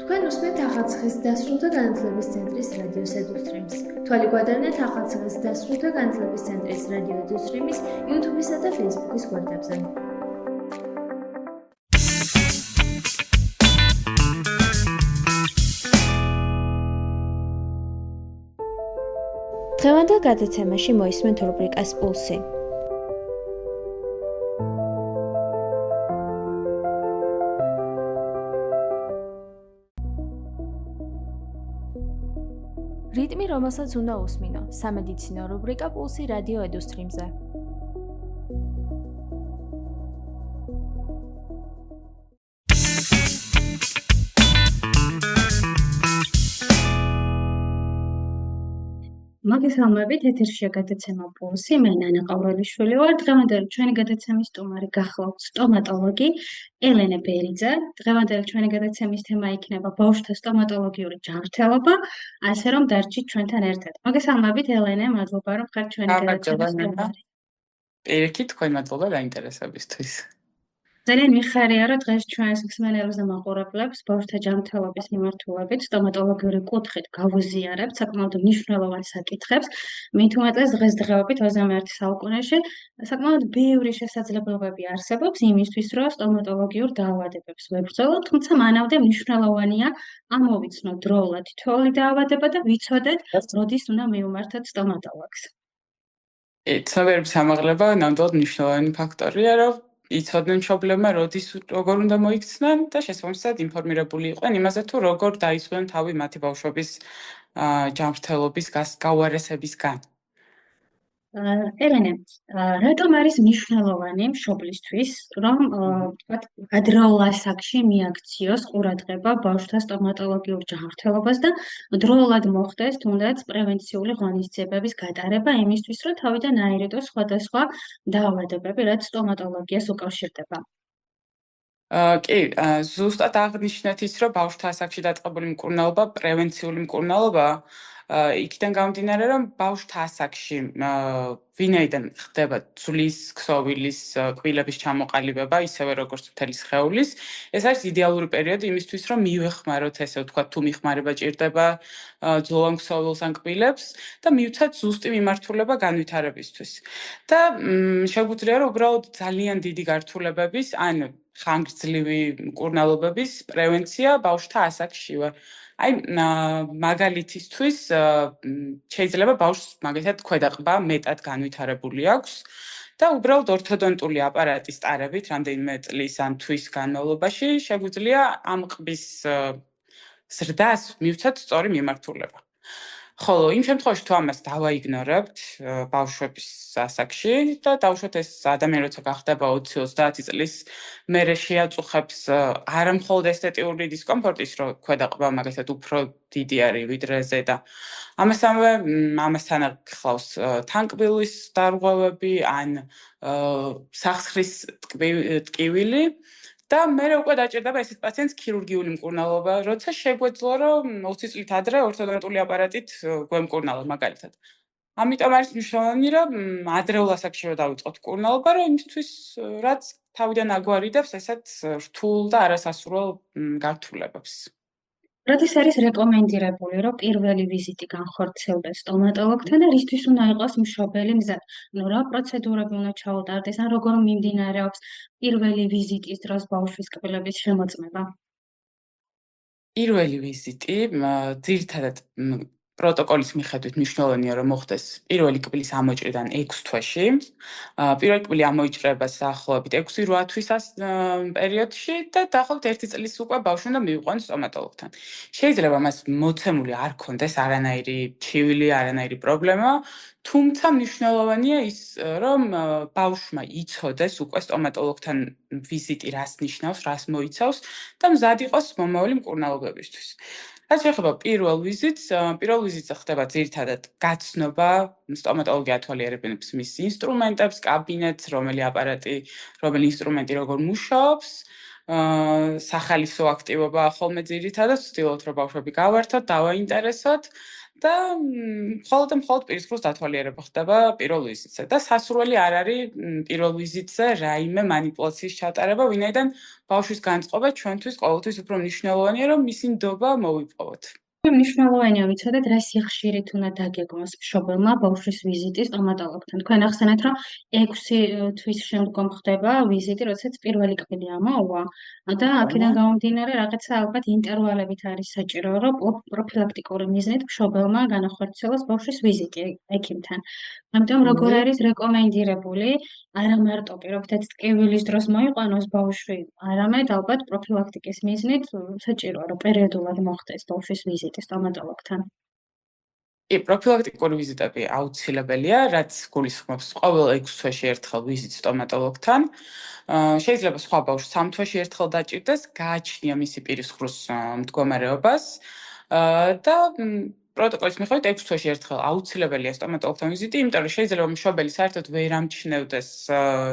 თქვენ უსმენთ ახალციხის დასრულთა განათლების ცენტრის რადიო ედუსტრიმს. თვალი გვადარნეთ ახალციხის დასრულთა განათლების ცენტრის რადიო ედუსტრიმის YouTube-ისა და Facebook-ის გვერდებზე. დღევანდელ გადაცემაში მოისმენთ რუბრიკას პულსი. რიტმი, რომელსაც უნდა უსმინო, სამედიცინო რუბრიკა პულსი რადიო ედუსტრიმზე. მოგესალმებით, ეთერშია გადაცემა პულსი, მე ნანა ყავრალიშვილი ვარ. დღევანდელი ჩვენი გადაცემის სტუმარი გახლავთ სტომატოლოგი ელენე ბერიძე. დღევანდელი ჩვენი გადაცემის თემა იქნება ბავშვთა სტომატოლოგიური ჯანმრთელობა, ასე რომ დარჩით ჩვენთან ერთად. მოგესალმებით, ელენე, მადლობა, რომ ხართ ჩვენი გადაცემის სტუმარი. პირიქით, თქვენ მადლობა დაინტერესებისთვის. ძალიან მიხარია, რომ დღეს ჩვენს მსმენელებს და მაყურებლებს ბავშვთა ჯანმრთელობის მიმართულებით სტომატოლოგიური კუთხით გავუზიარებთ საკმაოდ მნიშვნელოვან საკითხებს. მით უმეტეს დღესდღეობით 21 საუკუნეში საკმაოდ ბევრი შესაძლებლობები არსებობს იმისთვის, რომ სტომატოლოგიურ დაავადებებს ვებრძოლოთ, თუმცა მანამდე მნიშვნელოვანია ამოვიცნოთ დროულად თითოეული დაავადება და ვიცოდეთ, როდის უნდა მივმართოთ სტომატოლოგს. ცნობიერების ამაღლება ნამდვილად მნიშვნელოვანი ფაქტორია, რომ იცოდნენ მშობლებმა, როდის როგორ უნდა მოიქცნენ და შესაბამისად ინფორმირებული იყვნენ იმაზე, თუ როგორ დაისვენ თავი მათი ბავშვების ჯანმრთელობის გაუარესებისგან. ელენე, რატომ არის მნიშვნელოვანი მშობლისთვის, რომ ვთქვათ, ადრეულ ასაკში მიაქციოს ყურადღება ბავშვთა სტომატოლოგიურ ჯანმრთელობას და დროულად მოხდეს თუნდაც პრევენციული ღონისძიებების გატარება იმისთვის, რომ თავიდან აირიდოს სხვადასხვა დაავადებები, რაც სტომატოლოგიას უკავშირდება? კი, ზუსტად აღნიშნეთ ის, რომ ბავშვთა ასაკში დაწყებული მკურნალობა პრევენციული მკურნალობა იქიდან გამომდინარე, რომ ბავშვთა ასაკში ვინაიდან ხდება ძვლის, ქსოვილის, კბილების ჩამოყალიბება, ისევე როგორც მთელი სხეულის, ეს არის იდეალური პერიოდი იმისთვის, რომ მივეხმაროთ, ესე ვთქვათ, თუ მიხმარება ჭირდება ძვლოვან ქსოვილს ან კბილებს და მივცეთ ზუსტი მიმართულება განვითარებისთვის. და შეგვიძლია, რომ უბრალოდ ძალიან დიდი გართულებების, ან ხანგრძლივი მკურნალობების პრევენცია ბავშვთა ასაკშივე. აი, მაგალითისთვის შეიძლება ბავშვს მაგალითად ქვედაყბა მეტად განვითარებული აქვს და უბრალოდ ორთოდონტული აპარატის ტარებით რამდენიმე წლის ან თვის განმავლობაში შეგვიძლია ამ ყბის ზრდას მივცეთ სწორი მიმართულება. ხოლო იმ შემთხვევაში თუ ამას დავაიგნორებთ ბავშვების ასაკში და დავუშვათ ეს ადამიანი როცა გახდება 20-30 წლის მერე შეაწუხებს არა მხოლოდ ესთეტიური დისკომფორტის, რომ ქვედაყბა მაგალითად უფრო დიდი არის ვიდრე ზედა. ამასთან გახლავს თანკბილის დარღვევები ან სახსხრის ტკივილი. და მე უკვე დაჭირდება ესეთ პაციენტს ქირურგიული მკურნალობა, როცა შეგვეძლო, რომ 20 წლით ადრე ორთოდონტული აპარატით გვემკურნალოთ მაგალითად. ამიტომ არის მნიშვნელოვანი, რომ ადრეულ ასაკშივე დავიწყოთ მკურნალობა, რომ იმისთვის, რაც თავიდან აგვარიდებს ესეთ რთულ და არასასურველ გართულებებს. როდის არის რეკომენდირებული, რომ პირველი ვიზიტი განხორციელდეს სტომატოლოგთან და რისთვის უნდა იყოს მშობელი მზად? რა პროცედურები უნდა ჩაუტარდეს, ან როგორ მიმდინარეობს პირველი ვიზიტის დროს ბავშვის კბილების შემოწმება? პირველი ვიზიტი ძირითადად პროტოკოლის მიხედვით მნიშვნელოვანია, რომ მოხდეს პირველი კბილის ამოჭრიდან 6 თვეში. პირველი კბილი ამოიჭრება დაახლოებით 6-8 თვის პერიოდში და დაახლოებით 1 წლის უკვე ბავშვი უნდა მივიყვანოს სტომატოლოგთან. შეიძლება მას მოცემული არ ქონდეს არანაირი ჩივილი, არანაირი პრობლემა, თუმცა მნიშვნელოვანია ის, რომ ბავშვმა იცოდეს უკვე სტომატოლოგთან ვიზიტი რას ნიშნავს, რას მოიცავს და მზად იყოს მომავალი მკურნალობებისთვის. რაც შეეხება პირველ ვიზიტს ხდება ძირითადად გაცნობა, სტომატოლოგი ათვალიერებინებს მის ინსტრუმენტებს, კაბინეტს, რომელი ინსტრუმენტი როგორ მუშაობს, სახალისო აქტივობა ხოლმე ძირითადად ვცდილობთ, რომ ბავშვები გავართოთ, დავაინტერესოთ და მხოლოდ პირისპიროს დათვალიერება ხდება პირველ ვიზიტზე და სასურველი არ არის პირველ ვიზიტზე რაიმე манипуляციის ჩატარება, ვინაიდან ბავშვის განწყობა ჩვენთვის ყოველთვის უფრო მნიშვნელოვანია, რომ მისი ნდობა მოვიპოვოთ. მნიშვნელოვანია ვიცოდეთ, რა სიხშირით უნდა დაგეგმოს მშობელმა ბავშვის ვიზიტი სტომატოლოგთან. თქვენ ახსენეთ, რომ 6 თვის შემდგომ ხდება ვიზიტი, როდესაც პირველი კბილი ამოვა და აქედან გამომდინარე რაღაცა ალბათ ინტერვალებით არის საჭირო, რომ პროფილაქტიკური მიზნით მშობელმა განახორციელოს ბავშვის ვიზიტი ექიმთან. ამიტომ როგორ არის რეკომენდირებული არა მარტო პირობითად ტკივილის დროს მოიყვანოს ბავშვი, არამედ ალბათ პროფილაქტიკის მიზნით საჭიროა, რომ პერიოდულად მოხდეს ბავშვის ვიზიტი სტომატოლოგთან. კი, პროფილაქტიკური ვიზიტები აუცილებელია, რაც გულისხმობს ყოველ 6 თვეში ერთხელ ვიზიტ სტომატოლოგთან. შეიძლება სხვა ბავშვს 3 თვეში ერთხელ დაჭირდეს, გააჩნია მისი პირისხრუს მდგომარეობას და პროტოკოლის მიხედვით 6 თვეში ერთხელ აუცილებელია სტომატოლოგთან ვიზიტი, იმიტომ რომ შეიძლება მშობელი საერთოდ ვერ ამჩნევდეს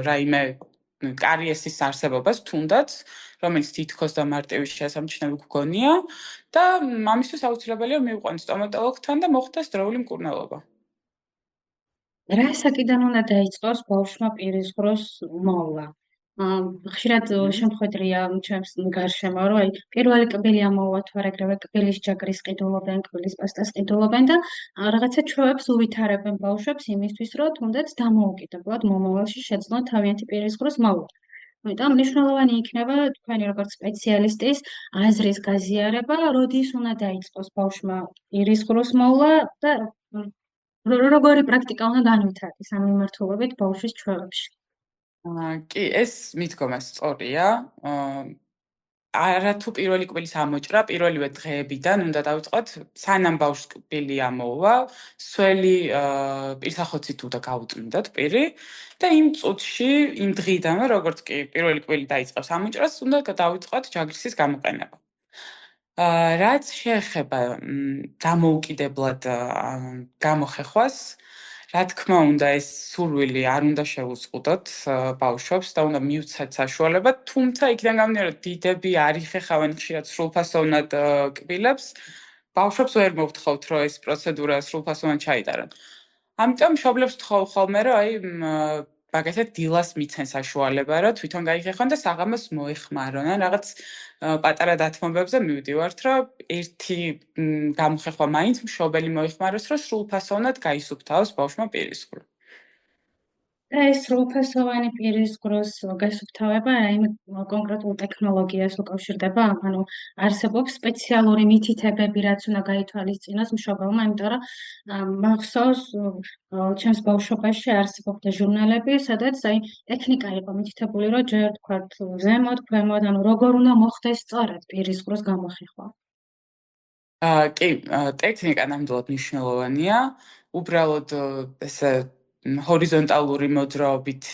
რაიმე კარიესის არსებობას თუნდაც, რომელიც თითქოს და მარტივი შესამჩნევი გგონია და ამისთვის აუცილებელია მივიყვანოს სტომატოლოგთან და მოხდეს დროული მკურნალობა. რა საკიდან უნდა დაიწყოს ბავშვმა პირისყროს მოვლა? ხშირად შემხვედრია ჩემს გარშემო, რომ აი პირველი კბილი ამოვა თუ არა, ეგრევე კბილის ჯაგრის ყიდულობენ, კბილის პასტას ყიდულობენ და რაღაცა ჩვევებს უვითარებენ ბავშვებს იმისთვის, რომ თუნდაც დამოუკიდებლად მომავალში შეძლონ თავიანთი პირისყროს მოვლა. ამიტომ მნიშვნელოვანი იქნება თქვენი როგორც სპეციალისტის აზრის გაზიარება, როდის უნდა დაიწყოს ბავშვმა პირისყროს მოვლა და როგორი პრაქტიკა უნდა განვითარდეს ამ მიმართულებით ბავშვის ჩვევებში. კი, ეს მიდგომა სწორია. არათუ პირველი კბილის ამოჭრა პირველივე დღეებიდან უნდა დავიწყოთ, სანამ ბავშვს კბილი ამოვა, სველი პირსახოცით უნდა გავუწმინდოთ პირი და იმ წუთში, იმ დღიდანვე, როგორც კი პირველი კბილი დაიწყებს ამოჭრას, უნდა დავიწყოთ ჯაგრისის გამოყენება. რაც შეეხება დამოუკიდებლად გამოხეხვას, რა თქმა უნდა, ეს სურვილი არ უნდა შევუზღუდოთ ბავშვებს და უნდა მიუცათ საშუალება, თუმცა იქიდან გამომდინარე, რომ დიდები არ იხეხავენ ხშირად სრულფასოვნად კბილებს, ბავშვებს ვერ მოვთხოვთ, რომ ეს პროცედურა სრულფასოვნად ჩაიტარონ. ამიტომ მშობლებს ვთხოვ ხოლმე, რომ აი მაგალითად დილას მიცენ საშუალება, რომ თვითონ გაიხეხონ და საღამოს მოეხმარონ. ან რაღაც პატარა დათმობებზე მივდივართ, რომ ერთი გამოხეხვა მაინც მშობელი მოიხმაროს, რომ სრულფასოვნად გაისუფთავოს ბავშვმა პირისყრო. და ეს სრულფასოვანი პირისყროს გასუფთავება რაიმე კონკრეტულ ტექნოლოგიას უკავშირდება, ანუ არსებობს სპეციალური მითითებები, რაც უნდა გაითვალისწინოს მშობელმა, იმიტომ რომ მახსოვს ჩემს ბავშვობაში არსებობდა ჟურნალები, სადაც აი ტექნიკა იყო მითითებული, რომ ჯერ თქვათ ზემოთ, ქვემოთ, ანუ როგორ უნდა მოხდეს სწორად პირისყროს გამოხეხვა. კი, ტექნიკა ნამდვილად მნიშვნელოვანია. უბრალოდ ესე ჰორიზონტალური მოძრაობით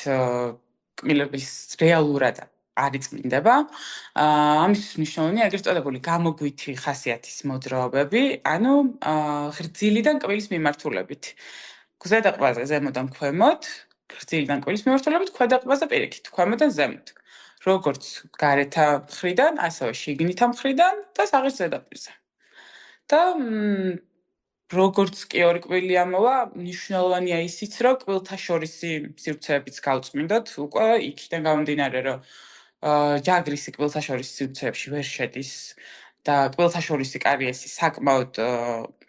კბილების რეალურად არ იწმინდება. ამისთვის მნიშვნელოვანია ეგრეთ წოდებული გამოგვითი ხასიათის მოძრაობები, ანუ გრძილიდან კბილის მიმართულებით. ზედაყბაზე ზემოდან ქვემოთ, გრძილიდან კბილის მიმართულებით, ქვედაყბაზე პირიქით, ქვემოდან ზემოთ. როგორც გარეთა მხრიდან, ასევე შიგნითა მხრიდან და საღირს ზედაპირზე. და როგორც კი ორი კბილი ამოვა, მნიშვნელოვანია ისიც, რომ კბილთა შორისი სივრცეებიც გავწმინდოთ, უკვე იქიდან გამომდინარე, რომ ჯაგრისი კბილთა შორის სივრცეებში ვერ შედის და კბილთა შორისი კარიესი საკმაოდ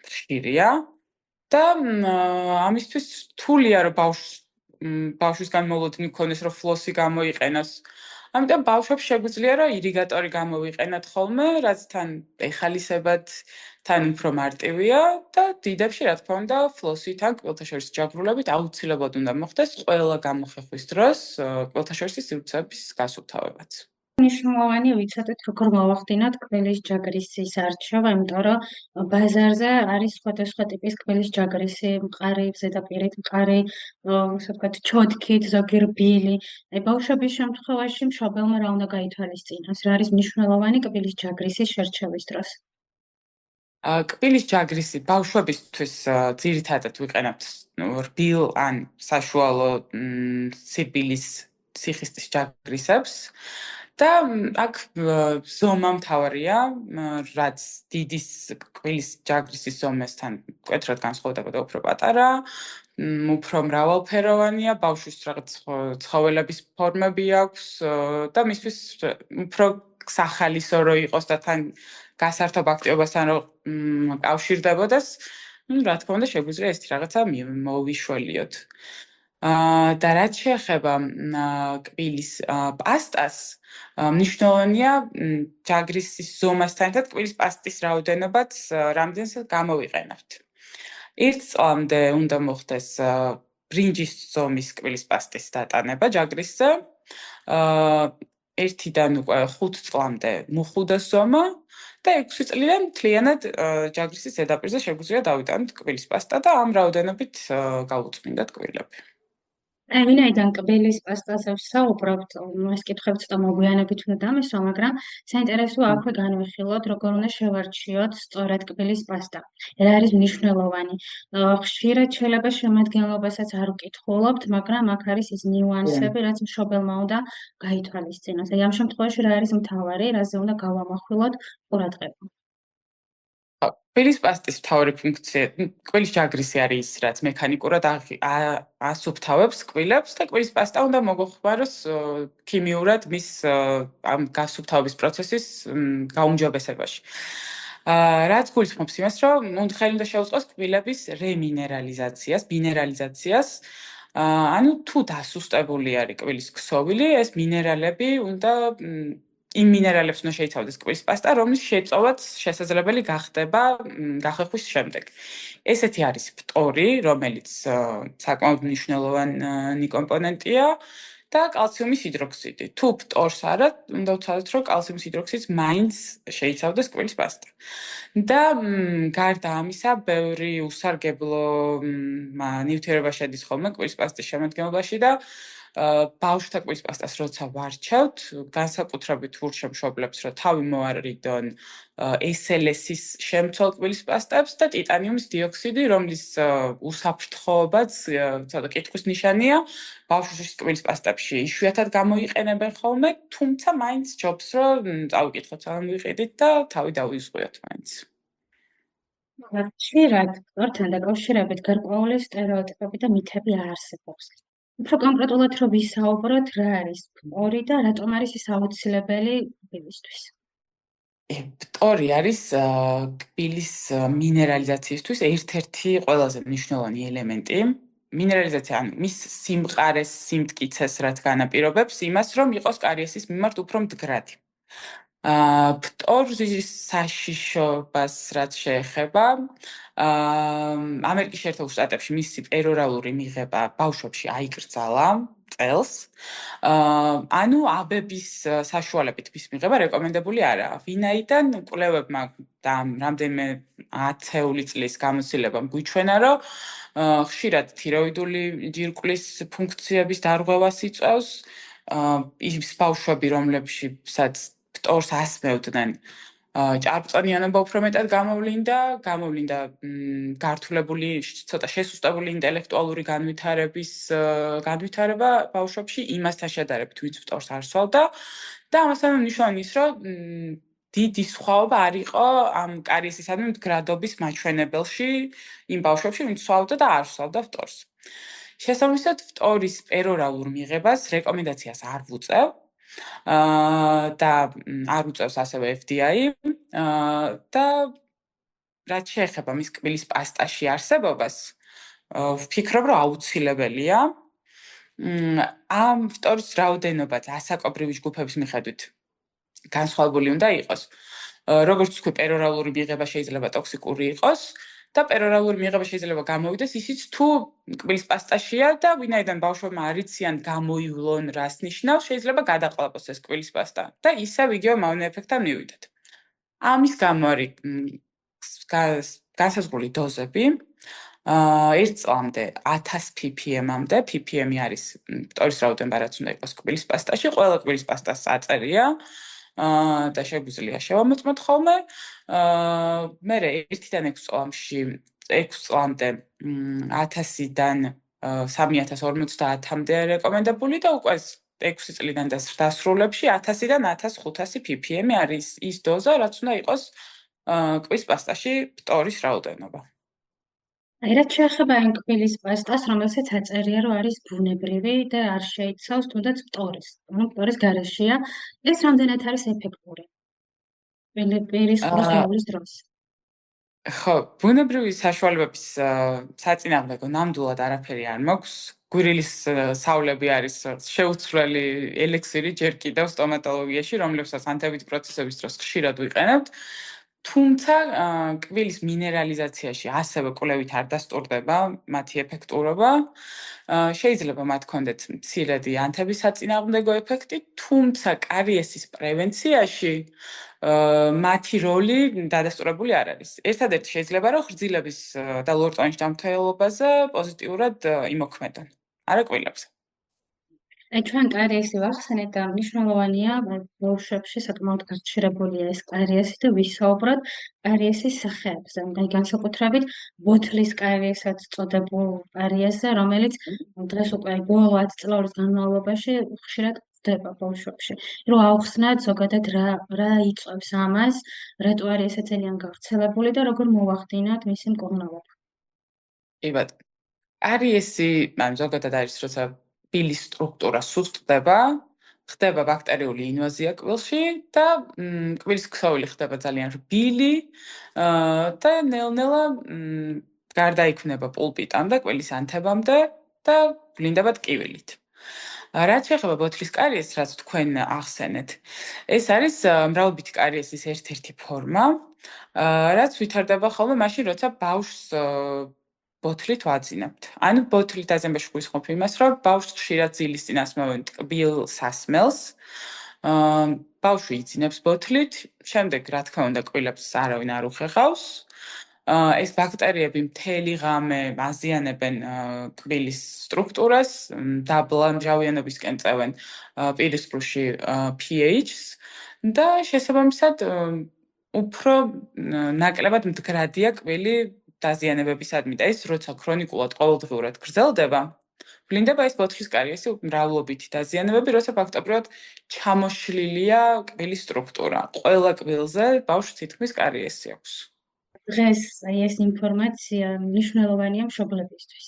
ხშირია და ამისთვის რთულია, რომ ბავშვისგან მოლოდინი მქონდეს, რომ ფლოსი გამოიყენოს. ამიტომ ბავშვებს შეგვიძლია, რომ ირიგატორი გამოვიყენოთ ხოლმე, რაც თან ეხალისებად თან უფრო მარტივია და დიდებში, რა თქმა უნდა, ფლოსითან კბილთა შორის ჯაგრულებით აუცილებლად უნდა მოხდეს ყველა გამოხეხვის დროს კბილთა შორის სივრცეების გასუფთავებაც. მნიშვნელოვანია ვიცოდეთ, როგორ მოვახდინოთ კბილის ჯაგრისის არჩევა, იმიტომ რომ ბაზარზე არის სხვადასხვა ტიპის კბილის ჯაგრისი, მყარი, ზედაპირით მყარი, ასე ვთქვათ, ჩოთქით, ზოგი რბილი. აი ბავშვების შემთხვევაში მშობელმა რა უნდა გაითვალისწინოს, რა არის მნიშვნელოვანი კბილის ჯაგრისის შერჩევის დროს? კბილის ჯაგრისი ბავშვებისთვის ძირითადად ვიყენებთ რბილ ან საშუალო სიბილის სიხისტის ჯაგრისებს და აქ ზომა მთავარია, რაც დიდის კბილის ჯაგრისის ზომასთან მკვეთრად განსხვავდება და უფრო პატარა, უფრო მრავალფეროვანია, ბავშვის რაღაც ცხოველების ფორმები აქვს და მისთვის უფრო სახალისო რო იყოს და თან გასართობ აქტივობასთან რო კავშირდებოდეს, რა თქმა უნდა შეგვიძლია ესეთი რაღაცა მოვიშველიოთ. და რაც შეეხება კბილის პასტას, მნიშვნელოვანია ჯაგრისის ზომასთან ერთად კბილის პასტის რაოდენობაც რამდენს გამოვიყენებთ. 1 წლამდე უნდა მოხდეს ბრინჯის ზომის კბილის პასტის დატანება ჯაგრისზე. 1-დან უკვე 5 წლამდე მუხუდა ზომა და 6 წლიდან მთლიანად ჯაგრისის ზედაპირზე შეგვიძლია დავიტანოთ კბილის პასტა და ამ რაოდენობით გავუწმინდათ კბილები. ვინაიდან კბილის პასტაზე ვსაუბრობთ, ეს კითხვები ცოტა მოგვიანებით უნდა დამისვა, მაგრამ საინტერესოა აქვე განვიხილოთ, როგორ უნდა შევარჩიოთ სწორად კბილის პასტა. რა არის მნიშვნელოვანი. ხშირად შეიძლება შემადგენლობასაც არ ვკითხულობთ, მაგრამ აქ არის ის ნიუანსები, რაც მშობელმა უნდა გაითვალისწინოს. აი ამ შემთხვევაში რა არის მთავარი, რაზე უნდა გავამახვილოთ ყურადღება. კბილის პასტის მთავარი ფუნქცია, კბილის ჯაგრისი არის ის, რაც მექანიკურად ასუფთავებს კბილებს და კბილის პასტა უნდა მოგხმაროს ქიმიურად მის ამ გასუფთავების პროცესის გაუმჯობესებაში. რაც გულისხმობს იმას, რომ ხელი უნდა შეუწყოს კბილების რემინერალიზაციას, მინერალიზაციას. ანუ თუ დასუსტებული არის კბილის ქსოვილი, ეს მინერალები უნდა იმ მინერალებს უნდა შეიცავდეს კბილის პასტა, რომლის შეწოვაც შესაძლებელი გახდება გახერხვის შემდეგ. ესეთი არის ფტორი, რომელიც საკმაოდ მნიშვნელოვანი კომპონენტია და კალციუმის ჰიდროქსიდი. თუ ფტორს არა, უნდა ვცადოთ, რომ კალციუმის ჰიდროქსიდს მაინც შეიცავდეს კბილის პასტა. და გარდა ამისა, ბევრი უსარგებლო ნივთიერება შედის ხოლმე კბილის პასტის შემადგენლობაში და ბავშვთა კბილის პასტას როცა ვარჩევთ, განსაკუთრებით ვურჩევ მშობლებს, რომ თავი მოარიდონ SLS-ის შემცველ კბილის პასტებს და ტიტანიუმის დიოქსიდი, რომლის უსაფრთხოებაც ცოტა კითხვის ნიშანია, ბავშვების კბილის პასტებში იშვიათად გამოიყენებენ ხოლმე, თუმცა მაინც ჯობს, რომ წავიკითხოთ, ამოვიყიდით და თავი დავიზღვიოთ მაინც. ხშირად ფტორთან დაკავშირებით გარკვეული სტერეოტიპები და მითები არსებობს. უფრო კონკრეტულად რო ვისაუბროთ, რა არის ფტორი და რატომ არის ის აუცილებელი კბილისთვის? ფტორი არის კბილის მინერალიზაციისთვის ერთ-ერთი ყველაზე მნიშვნელოვანი ელემენტი. მინერალიზაცია, ანუ მის სიმყარეს, სიმტკიცეს რაც განაპირობებს იმას, რომ იყოს კარიესის მიმართ უფრო მდგრადი. ფტორის საშიშობას რაც შეეხება, ამერიკის შეერთებულ შტატებში მისი პერორალური მიღება ბავშვებში აიკრძალა წელს. ანუ აბების საშუალებით მის მიღება რეკომენდებული არაა. ვინაიდან კვლევებმა და რამდენიმე ათეული წლის გამოცდილებამ გვიჩვენა, რომ ხშირად თიროიდული ჯირკვლის ფუნქციების დარღვევას იწვევს. ის ბავშვები, რომლებსაც ფტორს ასმევდნენ, ჭარბწონიანობა უფრო მეტად გამოვლინდა გართულებული, ცოტა შესუსტებული ინტელექტუალური განვითარება ბავშვებში იმასთან შედარებით, ვინც ფტორს არ სვავდა და ამასთან მნიშვნელოვანი ის, რომ დიდი სხვაობა არ იყო ამ კარიესისადმი მდგრადობის მაჩვენებელში იმ ბავშვებში, ვინც სვავდა და არ სვავდა ფტორს. შესაბამისად, ფტორის პერორალურ მიღებას რეკომენდაციას არ ვუწევ და არ უწევს ასევე FDA და რაც შეეხება მის კბილის პასტაში არსებობას, ვფიქრობ, რომ აუცილებელია. ამ ფტორის რაოდენობაც ასაკობრივი ჯგუფების მიხედვით განსხვავებული უნდა იყოს. როგორც თქვი, პერორალური მიღება შეიძლება ტოქსიკური იყოს და პერორალური მიღება შეიძლება გამოვიდეს ისიც თუ კბილის პასტაშია და ვინაიდან ბავშვებმა არ იციან გამოივლონ რას ნიშნავს, შეიძლება გადაყლაპოს ეს კბილის პასტა და ისევ იგივე მავნე ეფექტთან მივიდეთ. ამის გამო არის განსაზღვრული დოზები. 1 წლამდე 1000 ppm-მდე, ppm-ი არის ფტორის რაოდენობა, რაც უნდა იყოს კბილის პასტაში, ყველა კბილის პასტას აწერია და შეგვიძლია შევამოწმოთ ხოლმე. მერე 1-დან 6 წლამდე 1000-დან 3050-მდე რეკომენდებული და უკვე 6 წლიდან დასრულებში 1000-დან 1500 ppm არის ის დოზა, რაც უნდა იყოს კვის პასტაში ფტორის რაოდენობა. აი, რაც შეეხება იმ კვილის პასტას, რომელსაც აწერია, რომ არის ბუნებრივი და არ შეიცავს თუნდაც ფტორის, ანუ ფტორის გარეშეა, ეს რამდენად არის ეფექტური პირის ყურის აა გავლის დროს? ხო, ბუნებრივი საშუალებების საწინააღმდეგო ნამდვილად არაფერი არ მაქვს. გვირილის სავლები არის შეუცვლელი ელექსირი ჯერ კიდევ სტომატოლოგიაში, რომლებსაც ანთებით პროცესების დროს ხშირად ვიყენებთ. თუმცა კვილის მინერალიზაციაში ასევე კვლევით არ დასტურდება მათი ეფექტურობა. შეიძლება მათ ჰქონდეთ მცირედი ანთების საწინააღმდეგო ეფექტი, თუმცა კარიესის პრევენციაში მათი როლი დადასტურებული არ არის. ერთადერთი შეიძლება რომ ღრძილების და ლორტონის ჯანმრთელობაზე პოზიტიურად იმოქმედონ, არა კვილებზე. აი, ჩვენ კარიესი ვახსენეთ და მნიშვნელოვანია ბავშვებში საკმაოდ გახშირებულია ეს კარიესი და ვისაუბროთ კარიესის სახეებზე. აი, განსაკუთრებით ბოთლის კარიესაც წოდებულ კარიესზე, რომელიც დღეს უკვე ბოლო 10 წლების განმავლობაში ხშირად ხდება ბავშვებში. რომ აუხსნათ ზოგადად რა იწვევს ამას, რატო არის ესე ძალიან გავრცელებული და როგორ მოვახდინოთ მისი მკურნალობა. კი ბატონო. კარიესი, ან ზოგადად არის, როცა კვილის სტრუქტურა სუსტდება, ხდება ბაქტერიული ინვაზია კვილში და კვილის ქსოვილი ხდება ძალიან რბილი და ნელ-ნელა გარდაიქმნება პულპიტამდე, კვილის ანთებამდე და ვლინდება ტკივილით. რაც შეეხება ბოთლის კარიესს, რაც თქვენ ახსენეთ, ეს არის მრავლობითი კარიესის ერთ-ერთი ფორმა, რაც ვითარდება ხოლმე მაშინ, როცა ბავშვს ბოთლით ვაძინებთ. ანუ ბოთლით აზიანებაში გვისხმობ იმას, რომ ბავშვს ხშირად ძილის წინ ასმევენ ტკბილ სასმელს. ბავშვი იძინებს ბოთლით, შემდეგ რა თქმა უნდა კვილებს არავინ არ უხეხავს. ეს ბაქტერიები მთელი ღამე აზიანებენ კვილის სტრუქტურას, დაბლა მჟავიანობისკენ წევენ პირისპირში pH-ს და შესაბამისად უფრო ნაკლებად მდგრადია კვილი დაზიანებებისადმი და ეს როცა ქრონიკულად ყოველდღიურად გრძელდება, ვლინდება ეს ბოთლის კარიესი მრავლობითი დაზიანებები, როცა ფაქტობრივად ჩამოშლილია კვილის სტრუქტურა. ყველა კვილზე ბავშვს თითქმის კარიესი აქვს. დღეს აი ეს ინფორმაცია მნიშვნელოვანია მშობლებისთვის.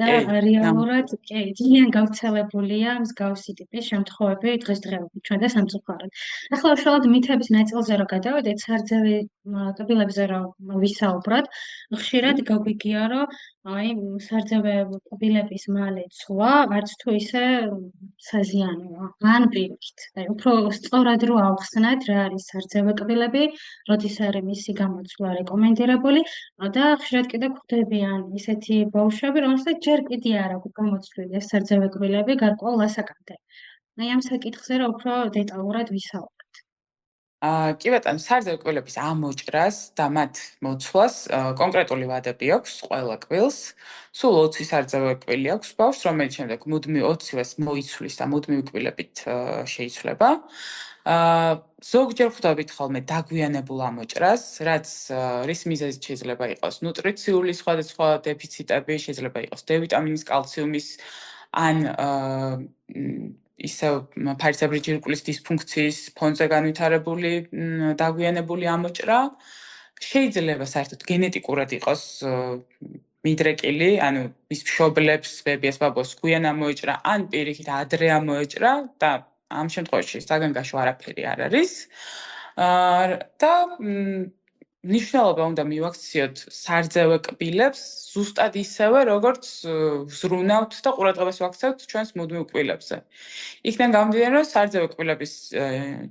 და კი, რეალურად კი ძალიან გავრცელებულია მსგავსი ტიპის შემთხვევები დღესდღეობით ჩვენ და სამწუხაროდ. ახლა უშუალოდ მითების ნაწილზე რო გადავიდეთ, სარძევი კბილებზე რო ვისაუბროთ, ხშირად გაგვიგია, რომ აი სარძევე კბილების მალე ცვლა არც თუ ისე საზიანოა. ან პირიქით, აი უფრო სწორად რო ავხსნათ რა არის სარძევე კბილები, როდის არის მისი გამოცვლა რეკომენდირებული და ხშირად კიდე გვხვდებიან ისეთი ბავშვები, რომელსაც ჯერ კიდე არ აქვს გამოცვლილი ეს სარძევე კბილები გარკვეულ ასაკამდე. აი ამ საკითხზე რა უფრო დეტალურად ვისაუბროთ. კი ბატონო, სარძევე კბილების ამოჭრას და მათ მოცვლას კონკრეტული ვადები აქვს ყველა კბილს. სულ 20 სარძევე კბილი აქვს ბავშვს, რომელიც შემდეგ მუდმივ 20-ს მოიცვლის და მუდმივი კბილებით შეიცვლება. ზოგჯერ ხვდებით ხოლმე დაგვიანებულ ამოჭრას, რაც რის მიზეზით შეიძლება იყოს ნუტრიციული სხვადასხვა დეფიციტები, შეიძლება იყოს D ვიტამინის, კალციუმის ან ისევ ფარისებრი ჯირკვლის დისფუნქციის ფონზე განვითარებული დაგვიანებული ამოჭრა. შეიძლება საერთოდ გენეტიკურად იყოს მიდრეკილი, ანუ მის მშობლებს, ბებიას, ბაბოს გვიან ამოეჭრა, ან პირიქით ადრე ამოეჭრა და ამ შემთხვევაში საგანგაშო არაფერი არ არის. და მნიშვნელობა უნდა მივაქციოთ სარძევე კბილებს ზუსტად ისევე, როგორც ვზრუნავთ და ყურადღებას ვაქცევთ ჩვენს მუდმივ კბილებზე. იქიდან გამომდინარე, რომ სარძევე კბილების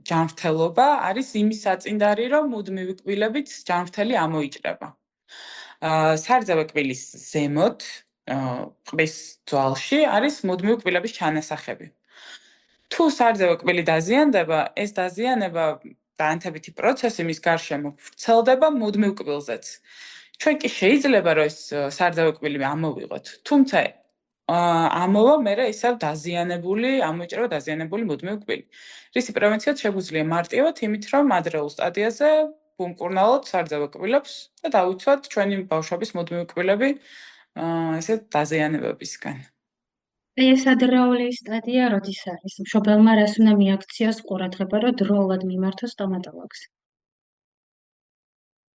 ჯანმრთელობა არის იმის საწინდარი, რომ მუდმივი კბილებით ჯანმრთელი ამოიჭრება. სარძევე კბილის ზემოთ, ყბის ძვალში არის მუდმივი კბილების ჩანასახები. თუ სარძევე კბილი დაზიანდება, ეს დაზიანება და ანთებითი პროცესი მის გარშემო ვრცელდება მუდმივ კბილზეც. ჩვენ კი შეიძლება რომ ეს სარძევე კბილი ამოვიღოთ, თუმცა ამოვა მერე ისევ დაზიანებული, ამოიჭრება დაზიანებული მუდმივი კბილი. რისი პრევენციაც შეგვიძლია მარტივად იმით, რომ ადრეულ სტადიაზე ვუმკურნალოთ სარძევე კბილებს და დავიცვათ ჩვენი ბავშვების მუდმივი კბილები ესეთ დაზიანებებისგან. ეს ადრეული სტადია როდის არის? მშობელმა რას უნდა მიაქციოს ყურადღება, რომ დროულად მიმართოს სტომატოლოგს?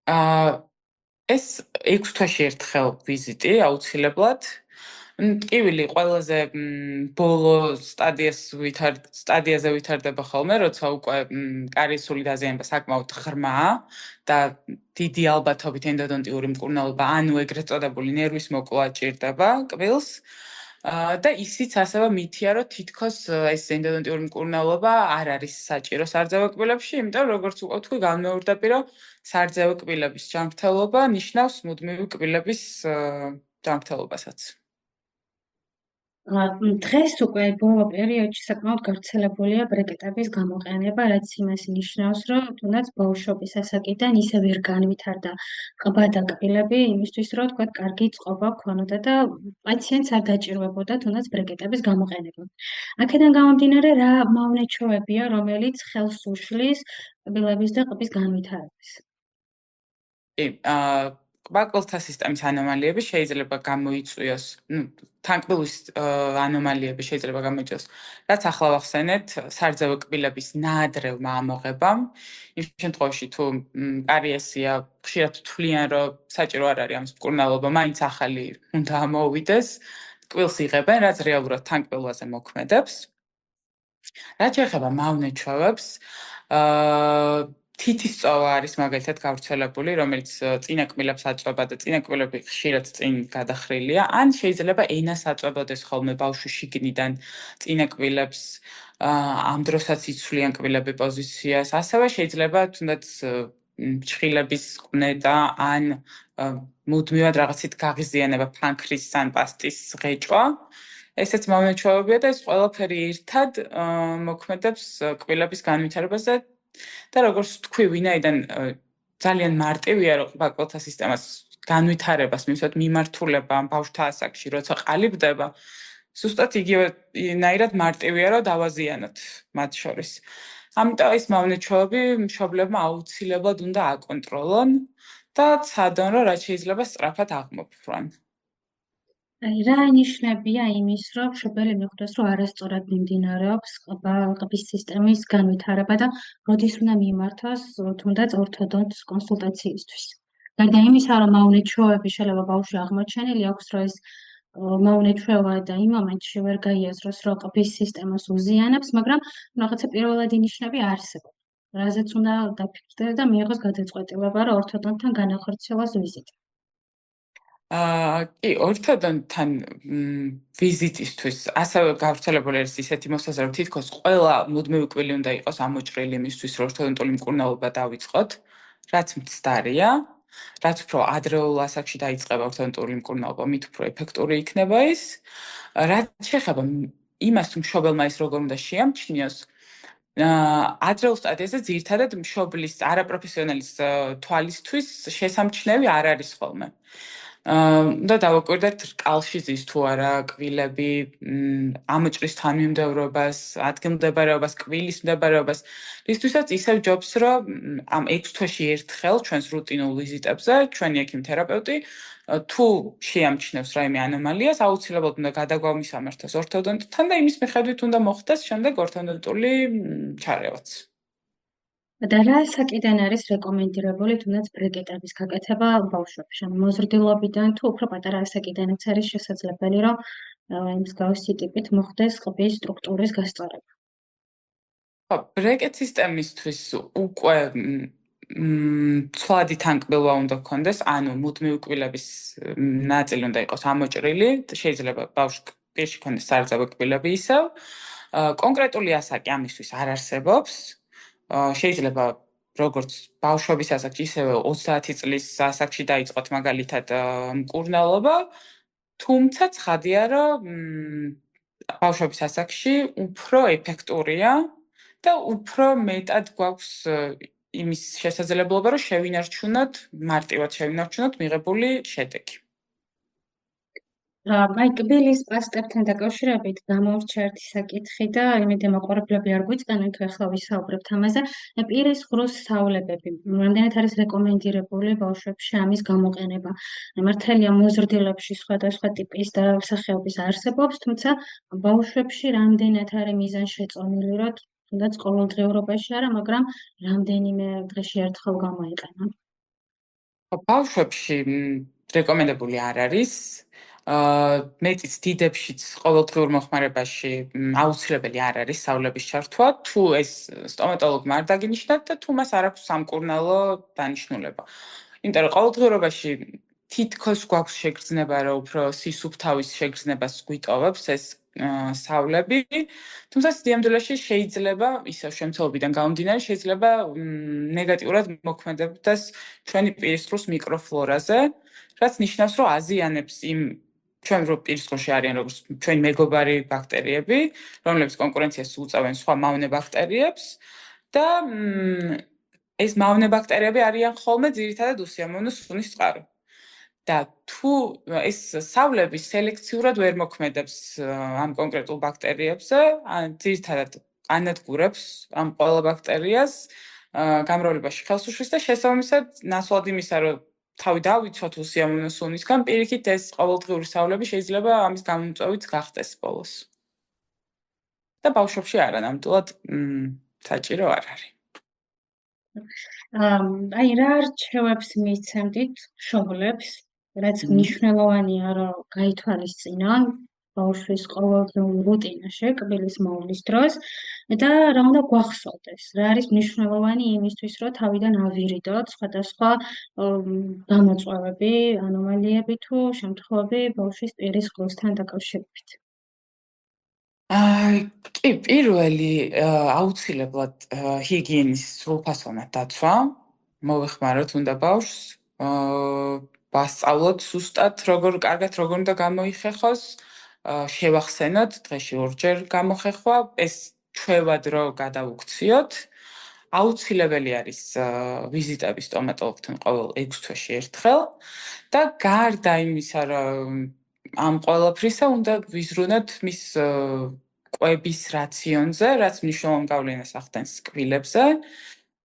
აა ეს 6 თვეში ერთხელ ვიზიტი აუცილებლად. ტკივილი ყველაზე ბოლო სტადიაზე ვითარდება ხოლმე, როცა უკვე კარის სული დაზიანება საკმაოდ ღრმაა და დიდი ალბათობით ენდოდონტიური მკურნალობა, ანუ ეგრეთ წოდებული ნერვის მოკლა ჭირდება კბილს. და ისიც ასევე მითია, რომ თითქოს ეს ენდოდონტიური მკურნალობა არ არის საჭირო სარძევო კბილებში, იმიტომ რომ როგორც უკვე თქვი, განმეორდები, რომ სარძევო კბილების ჯანმრთელობა ნიშნავს მუდმივი კბილების ჯანმრთელობასაც. დღეს უკვე ბოლო პერიოდში საკმაოდ გავრცელებულია ბრეკეტების გამოყენება, რაც იმას ნიშნავს, რომ თუნდაც ბავშვობის ასაკიდან ისე ვერ განვითარდა ყბა და კბილები იმისთვის, რომ თქვა კარგი წყობა ჰქონოდა და პაციენტს არ დაჭირვებოდა თუნდაც ბრეკეტების გამოყენება. აქედან გამომდინარე, რა მავნეჩვევებია, რომელიც ხელს უშლის კბილების და ყბის განვითარებას? კი, ყვაყბილთა სისტემის ანომალიები შეიძლება გამოიწვიოს, თანკბილის ანომალიები შეიძლება გამოიწვიოს, რაც ახლა ვახსენეთ, სარძევო კბილების ნაადრევმა ამოღებამ. იმ შემთხვევაში თუ კარიესია, ხშირად თვლიან, რომ საჭირო არ არის ამის მკურნალობა, მაინც ახალი უნდა ამოუვიდეს, კბილს იღებენ, რაც რეალურად თანკბილვაზე მოქმედებს. რაც შეეხება მავნეჩვევებს, თითის სწოლა არის მაგალითად გავრცელებული, რომელიც წინა კბილებს აწვება და წინა კბილები ხშირად წინ გადახრილია, ან შეიძლება ენას აწვებოდეს ხოლმე ბავშვი შიგნიდან წინა კბილებს, ამ დროსაც იცვლიან კბილები პოზიციას, ასევე შეიძლება თუნდაც ჩხილების ყვნეტა ან მუდმივად რაღაცით გაღიზიანება, ფანქრის ან პასტის ღეჭვა. ესეც მავნეჩვევებია და ეს ყველაფერი ერთად მოქმედებს კბილების განვითარებაზე და როგორც თქვი, ვინაიდან ძალიან მარტივია, რომ ყვაყბილთა სისტემას განვითარებას მივსვათ მიმართულება ამ ბავშვთა ასაკში, როცა ყალიბდება, ზუსტად იგივენაირად მარტივია, რომ დავაზიანოთ მათ შორის. ამიტომ ეს მავნეჩვევები მშობლებმა აუცილებლად უნდა აკონტროლონ და ცადონ, რომ რაც შეიძლება სწრაფად აღმოფხვრან. რა ნიშნებია იმის, რომ მშობელი მიხვდეს, რომ არასწორად მიმდინარეობს ყბის სისტემის განვითარება და როდის უნდა მიმართოს თუნდაც ორთოდონტს კონსულტაციისთვის? გარდა იმისა, რომ მავნეჩვევები შეიძლება ბავშვი აღმოჩენილი აქვს, რომ ეს მავნეჩვევა და იმ მომენტში ვერ გაიაზროს, რომ ყბის სისტემას უზიანებს, მაგრამ რაღაცა პირველადი ნიშნები არსებობს. რაზეც უნდა დაფიქრდეს და მიიღოს გადაწყვეტილება, რომ ორთოდონტთან განახორციელოს ვიზიტი. კი, ორთოდონტთან ვიზიტისთვის ასევე გავრცელებული არის ისეთი მოსაზრება, რომ თითქოს ყველა მუდმივი კბილი უნდა იყოს ამოჭრილი იმისთვის, რომ ორთოდონტული მკურნალობა დავიწყოთ, რაც მცდარია, რაც უფრო ადრეულ ასაკში დაიწყება ორთოდონტული მკურნალობა, მით უფრო ეფექტური იქნება ის. რაც შეეხება იმას, თუ მშობელმა ეს როგორ უნდა შეამჩნიოს, ადრეულ სტადიაზე ძირითადად მშობლის არაპროფესიონალის თვალისთვის შესამჩნევი არ არის ხოლმე. უნდა დავაკვირდეთ რკალში ზის თუ არა კბილები, ამოჭრის თანმიმდევრობას, ადგილმდებარეობას, კბილის მდებარეობას. რისთვისაც ისევ ჯობს, რომ ამ 6 თვეში ერთხელ ჩვენს რუტინულ ვიზიტებზე ჩვენი ექიმ-თერაპევტი თუ შეამჩნევს რაიმე ანომალიას, აუცილებლად უნდა გადაგვამისამართოს ორთოდონტთან და იმის მიხედვით უნდა მოხდეს შემდეგ ორთოდონტული ჩარევაც. და რა საკიდან არის რეკომენდირებული თუნდაც ბრეკეტების გაკეთება ბავშვებში? ანუ მოზრდილობიდან თუ უფრო პატარა ასაკიდანაც არის შესაძლებელი, რომ მსგავსი ტიპით მოხდეს ყბის სტრუქტურის გასწორება? ხო, ბრეკეტ სისტემისთვის უკვე ცვლადი თანკბილვა უნდა გქონდეს, ანუ მუდმივი კბილების ნაწილი უნდა იყოს ამოჭრილი, შეიძლება ბავშვს პირში ქონდეს სარძევო კბილები ისევ. კონკრეტული ასაკი ამისთვის არ არსებობს. შეიძლება როგორც ბავშვობის ასაკში, ისევე 30 წლის ასაკში დაიწყოთ მაგალითად მკურნალობა, თუმცა ცხადია, რომ ბავშვობის ასაკში უფრო ეფექტურია და უფრო მეტად გვაქვს იმის შესაძლებლობა, რომ მარტივად შევინარჩუნოთ მიღებული შედეგი. აი კბილის პასტებთან დაკავშირებით გამორჩა ერთი საკითხი და იმედი მაყურებლები არ გვიწყენენ თუ ახლა ვისაუბრებთ ამაზე. პირის ღრუს სავლებები. რამდენად არის რეკომენდირებული ბავშვებში ამის გამოყენება? მართალია მოზრდილებში სხვადასხვა ტიპის და სახეობის არსებობს, თუმცა ბავშვებში რამდენად არის მიზანშეწონილი, რომ თუნდაც ყოველდღიურობაში არა, მაგრამ რამდენიმე დღეში ერთხელ გამოიყენა. ბავშვებში რეკომენდებული არ არის. მეტიც დიდებშიც ყოველდღიურ მოხმარებაში აუცილებელი არ არის სავლების ჩართვა, თუ ეს სტომატოლოგმა არ დაგინიშნათ და თუ მას არ აქვს სამკურნალო დანიშნულება. იმიტომ რომ ყოველდღიურობაში თითქოს გვაქვს შეგრძნება, რომ უფრო სისუფთავის შეგრძნებას გვიტოვებს ეს სავლები, თუმცა სიამდვილეში შეიძლება ისევ შემცველობიდან გამომდინარე შეიძლება ნეგატიურად მოქმედებდეს ჩვენი პირის ღრუს მიკროფლორაზე, რაც ნიშნავს, რომ აზიანებს იმ ჩვენ რო პირის ღრუში არიან როგორც ჩვენი მეგობარი ბაქტერიები, რომლებიც კონკურენციას უწევენ სხვა მავნე ბაქტერიებს და ეს მავნე ბაქტერიები არიან ხოლმე ძირითადად უსიამოვნო სუნის წყარო. და თუ ეს სავლები სელექციურად ვერ მოქმედებს ამ კონკრეტულ ბაქტერიებზე, ძირითადად ანადგურებს ამ ყველა ბაქტერიას გამრავლებაში ხელს უშლის და შესაბამისად ნაცვლად იმისა, რომ თავი დავიცვათ უსიამოვნო სუნისგან, პირიქით ეს ყოველდღიური სავლები შეიძლება ამის გამომწვევით გახდეს ბოლოს. და ბავშვებში არა, ნამდვილად საჭირო არ არის. აი რა არჩევებს მიცემდით მშობლებს, რაც მნიშვნელოვანია, რომ გაითვალისწინონ ბავშვის ყოველდღიური რუტინაში კბილის მოვლის დროს და რა უნდა გვახსოვდეს, რა არის მნიშვნელოვანი იმისთვის, რომ თავიდან ავირიდოთ სხვადასხვა გამოწვევები, ანომალიები თუ შემთხვევები ბავშვის პირის ღრუსთან დაკავშირებით. კი, პირველი აუცილებლად ჰიგიენის სრულფასოვნად დაცვა. მოვეხმაროთ უნდა ბავშვს, ვასწავლოთ ზუსტად კარგად როგორ უნდა გამოიხეხოს, შევახსენოთ დღეში ორჯერ გამოხეხვა, ეს ჩვევად რო გადავუქციოთ. აუცილებელი არის ვიზიტები სტომატოლოგთან ყოველ 6 თვეში ერთხელ და გარდა იმისა, რომ ამ ყველაფრისა უნდა ვიზრუნოთ მის კვების რაციონზე, რაც მნიშვნელოვან გავლენას ახდენს კბილებზე.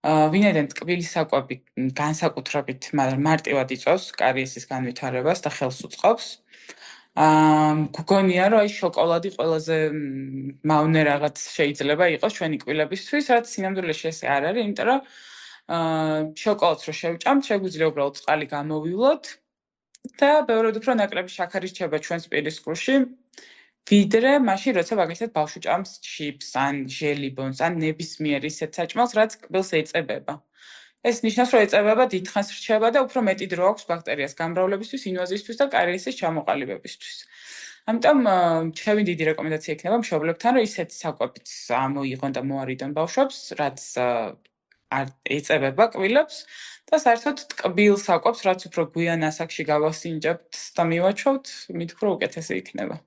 ვინაიდან ტკბილის საკვები განსაკუთრებით მარტივად იწვევს კარიესის განვითარებას და ხელს უწყობს. გგონია, რომ აი შოკოლადი ყველაზე მავნე რაღაც შეიძლება იყოს ჩვენი კბილებისთვის, რაც სინამდვილეში ესე არ არის, იმიტომ რომ შოკოლადს რო შევჭამთ, შეგვიძლია უბრალოდ წყალი გამოვივლოთ და ბევრად უფრო ნაკლები შაქარი რჩება ჩვენს პირის ღრუში, ვიდრე მაშინ, როცა მაგალითად ბავშვი ჭამს ჩიპს, ან ჟელიბონს, ან ნებისმიერ ისეთ საჭმელს, რაც კბილს ეწებება. ეს ნიშნავს, რომ ეწებება დიდხანს რჩება და უფრო მეტი დრო აქვს ბაქტერიას გამრავლებისთვის, ინვაზიისთვის და კარიესის ჩამოყალიბებისთვის. ამიტომ ჩემი დიდი რეკომენდაცია იქნება მშობლებთან, რომ ისეთი საკვებიც ამოიღონ და მოარიდონ ბავშვებს, რაც არ ეწებება კბილებს და საერთოდ ტკბილ საკვებს, რაც უფრო გვიან ასაკში გავასინჯებთ და მივაჩვევთ, მით უფრო უკეთესი იქნება.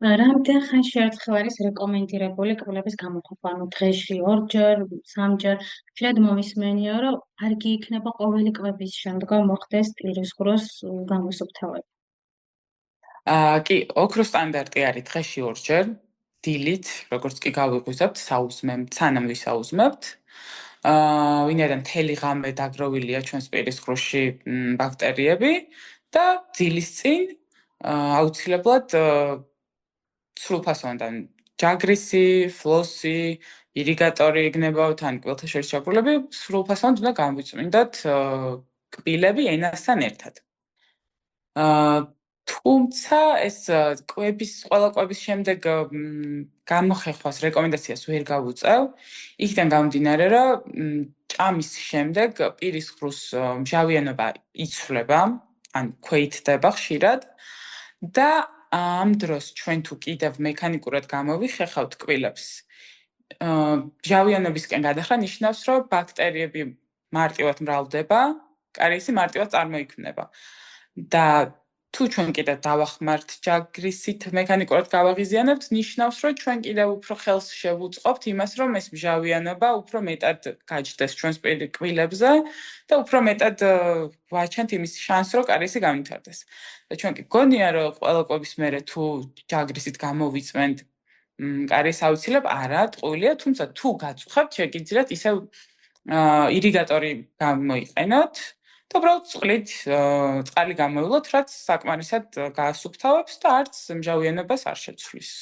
რამდენ ხანში ერთხელ არის რეკომენდირებული კბილების გამოყოფა? ანუ დღეში ორჯერ, სამჯერ. ხშირად მომისმენია, რომ კარგი იქნება ყოველი კვების შემდგომ მოხდეს პირის ღრუს გამოსუფთავება. კი, ოქროს სტანდარტი არის დღეში ორჯერ, დილით, როგორც კი გავიღვიძებთ, საუზმემთ, სანამ ვისაუზმებთ. ვინაიდან მთელი ღამე დაგროვილია ჩვენს პირის ღრუში ბაქტერიები და დილის წინ აუცილებლად სრულფასოვანი ჯაგრისი, ფლოსი, ირიგატორი იქნებათ, ან კბილთა შორის ჩაგრულები სრულფასოვნად უნდა გამოვიწმინდათ კბილები ენასთან ერთად. თუმცა ეს ყველა კვების შემდეგ გამოხეხვას რეკომენდაციას ვერ გავუწევ, იქიდან გამომდინარე, რომ ჭამის შემდეგ პირის ღრუს მჟავიანობა იცვლება, ან ქვეითდება ხშირად და ამ დროს ჩვენ თუ კიდევ მექანიკურად გამოვიხეხავთ კბილებს, მჟავიანობისკენ გადახრა ნიშნავს, რომ ბაქტერიები მარტივად მრავლდება, კარიესი მარტივად წარმოიქმნება. და თუ ჩვენ კიდე დავახმართ ჯაგრისით მექანიკურად გავაღიზიანებთ, ნიშნავს, რომ ჩვენ კიდევ უფრო ხელს შევუწყობთ იმას, რომ ეს მჟავიანობა უფრო მეტად გაჯდეს ჩვენს კბილებზე და უფრო მეტად ვაჩენთ იმის შანსს, რომ კარისი განვითარდეს. და ჩვენ კი გონია, რომ ყველა კვების მერე თუ ჯაგრისით გამოვიწმენთ კარის აუცილებლად არა, ტყუილია, თუმცა თუ გაწუხებთ, შეგიძლიათ ისევ ირიგატორი გამოიყენოთ და უბრალოდ წყლით წყალი გამოივლოთ, რაც საკმარისად გაასუფთავებს და არც მჟავიანობას არ შეცვლის.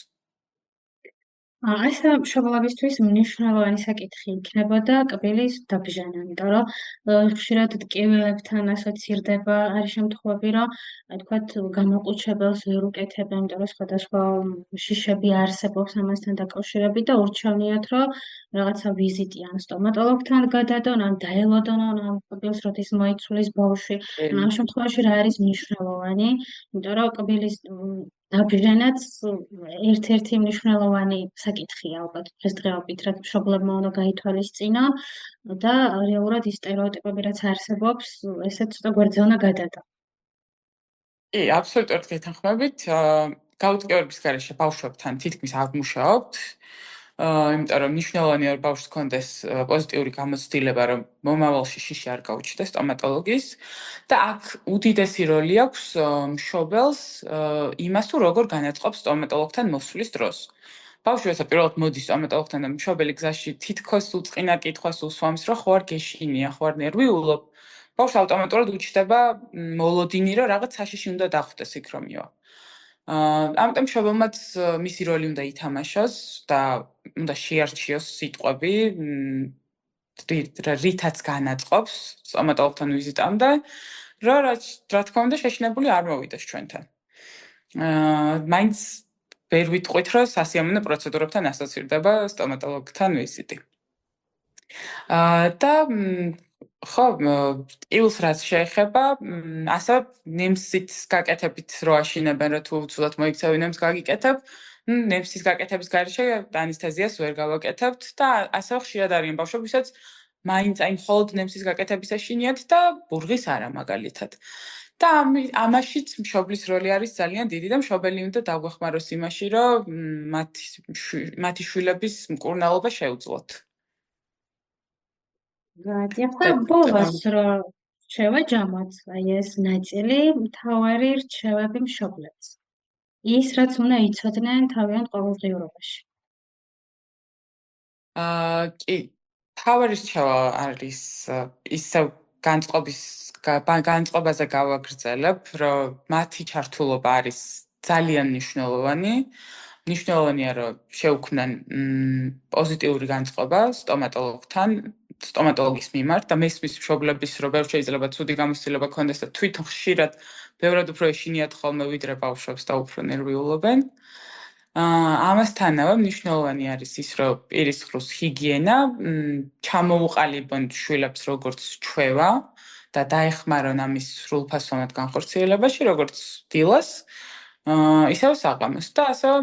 ეს მშობლებისთვის მნიშვნელოვანი საკითხი იქნებოდა კბილის დაბჟანა, იმიტომ რომ ხშირად ტკივილებთან ასოცირდება, არის შემთხვევები, რომ თქვათ გამოყუჩებელს ვერ უკეთებენ, იმიტომ რომ სხვადასხვა შიშები არსებობს ამასთან დაკავშირებით და ურჩევნიათ, რომ რაღაცა ვიზიტი ან სტომატოლოგთან გადადონ, ან დაელოდონ ამ კბილს, როდის მოიცვლის ბავშვი. ამ შემთხვევაში რა არის მნიშვნელოვანი, იმიტომ რომ კბილის დაბჟანაც ერთ-ერთი მნიშვნელოვანი საკითხია ალბათ დღესდღეობით, რაც მშობლებმა უნდა გაითვალისწინონ და რეალურად ის სტერეოტიპები, რაც არსებობს, ესეც ცოტა გვერდზე უნდა გადადო. კი, აბსოლუტურად გეთანხმებით. გაუტკევრების გარეშე ბავშვებთან თითქმის არ მუშაობთ. იმიტომ რომ მნიშვნელოვანია რომ ბავშვს ჰქონდეს პოზიტიური გამოცდილება, რომ მომავალში შიში არ გაუჩნდეს სტომატოლოგის და აქ უდიდესი როლი აქვს მშობელს იმას თუ როგორ განაწყობს სტომატოლოგთან მოსვლის დროს. ბავშვი პირველად მოდის სტომატოლოგთან და მშობელი გზაში თითქოს უწყინა კითხვას უსვამს, რომ ხო არ გეშინია, ხო არ ნერვიულობ. ბავშვს ავტომატურად უჩნდება მოლოდინი, რომ რაღაც საშიში უნდა დახვდეს იქ რომ მივა. ამიტომ მშობელმაც მისი როლი უნდა ითამაშოს და უნდა შეარჩიოს სიტყვები, რითაც განაწყობს სტომატოლოგთან ვიზიტამდე, რა თქმა უნდა შეშინებული არ მოვიდეს ჩვენთან. მაინც ვერ ვიტყვით, რომ სასიამოვნო პროცედურებთან ასოცირდება სტომატოლოგთან ვიზიტი. და ხო, ტკივილს რაც შეეხება, ასევე ნემსის გაკეთებით რო აშინებენ, რომ თუ უცვლად მოიქცევი ნემს გაგიკეთებ, ნემსის გაკეთების გარეშე ანესთეზიას ვერ გავაკეთებთ და ასევე ხშირად არიან ბავშვები, ვისაც მაინც აი მხოლოდ ნემსის გაკეთების ეშინიათ და ბურღის არა მაგალითად. და ამაშიც მშობლის როლი არის ძალიან დიდი და მშობელი უნდა დაგვეხმაროს იმაში, რომ მათი შვილების მკურნალობა შეუძლოთ. და ბოლოს რომ შევაჯამოთ, აი ეს ნაწილი მთავარი რჩევები მშობლებს. ის რაც უნდა იცოდნენ თავიანთ ყოველდღიურობაში. კი, მთავარი რჩევა არის ისევ განწყობაზე გავაგრძელებ, რომ მათი ჩართულობა არის ძალიან მნიშვნელოვანი. მნიშვნელოვანია, რომ შეუქმნან პოზიტიური განწყობა სტომატოლოგის მიმართ და მესმის მშობლების, რომ ბევრ შეიძლება ცუდი გამოცდილება ქონდეს და თვითონ ხშირად ბევრად უფრო ეშინიათ ხოლმე ვიდრე ბავშვებს და უფრო ნერვიულობენ. ამასთანავე მნიშვნელოვანი არის ის, რომ პირისყრუს ჰიგიენა, ჩამოუყალიბონ შვილებს როგორც ჩვევა და დაეხმარონ ამის სრულფასოვნად განხორციელებაში, როგორც დილას, ისევ საღამოს და ასევე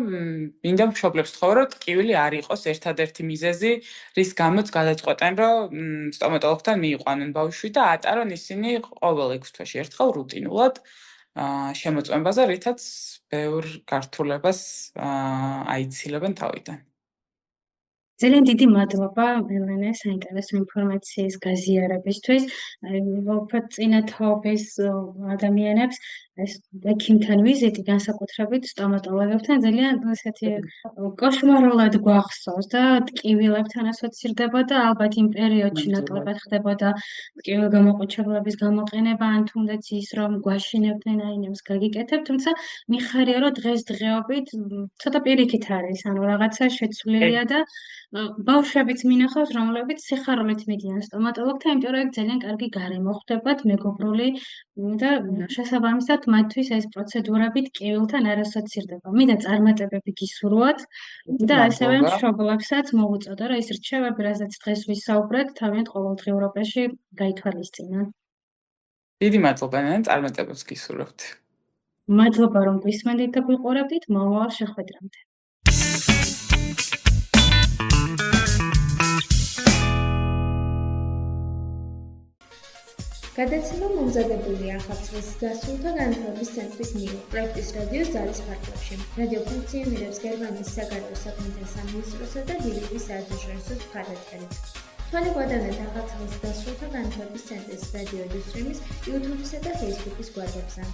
მინდა მშობლებს ვთხოვო, რომ ტკივილი არ იყოს ერთადერთი მიზეზი, რის გამოც გადაწყვეტენ, რომ სტომატოლოგთან მიიყვანონ ბავშვი და ატარონ ისინი ყოველ 6 თვეში ერთხელ რუტინულად შემოწმებაზე, რითაც ბევრ გართულებას აიცილებენ თავიდან. ძალიან დიდი მადლობა ელენე საინტერესო ინფორმაციის გაზიარებისთვის. ვფიქრობ წინა თაობის ადამიანებს ეს ექიმთან ვიზიტი განსაკუთრებით სტომატოლოგებთან ძალიან ესეთი კოშმარულად გვახსოვს და ტკივილებთან ასოცირდება და ალბათ იმ პერიოდში ნაკლებად ხდებოდა ტკივილ გამოყუჩებლების გამოყენება ან თუნდაც ის რომ გვაშინებდნენ აი ნემს გაგიკეთებ, თუმცა მიხარია რომ დღესდღეობით ცოტა პირიქით არის, ანუ რაღაცა შეცვლილია და ბავშვებიც მინახავს, რომლებიც სიხარულით მიდიან სტომატოლოგთან, იმიტომ რომ ეგ ძალიან კარგი გარემო ხდებათ, მეგობრული და შესაბამისად მათთვის ეს პროცედურები ტკივილთან არ ასოცირდება. მინდა წარმატებები გისურვოთ და ასევე მშობლებსაც მოვუწოდო, რომ ეს რჩევები, რასაც დღეს ვისაუბრეთ, თავიანთ ყოველდღიურობაში გაითვალისწინონ. დიდი მადლობა, ნანა, წარმატებებს გისურვებთ. მადლობა, რომ გვისმენდით და გვიყურებდით. მომავალ შეხვედრამდე. გადაცემა მომზადებულია ახალციხის დასრულთა განათლების ცენტრის მიერ პროექტის რადიოს ძალის ფარგლებში. რადიო ფუნქციონირებს გერმანიის საგარეო საქმეთა სამინისტროსა და დილების საერთაშორისო მხარდაჭერით. თვალე გვადევნებთ ახალციხის დასრულთა განათლების ცენტრის რადიო უსტრიმის YouTube-ისა და Facebook-ის გვერდებზე.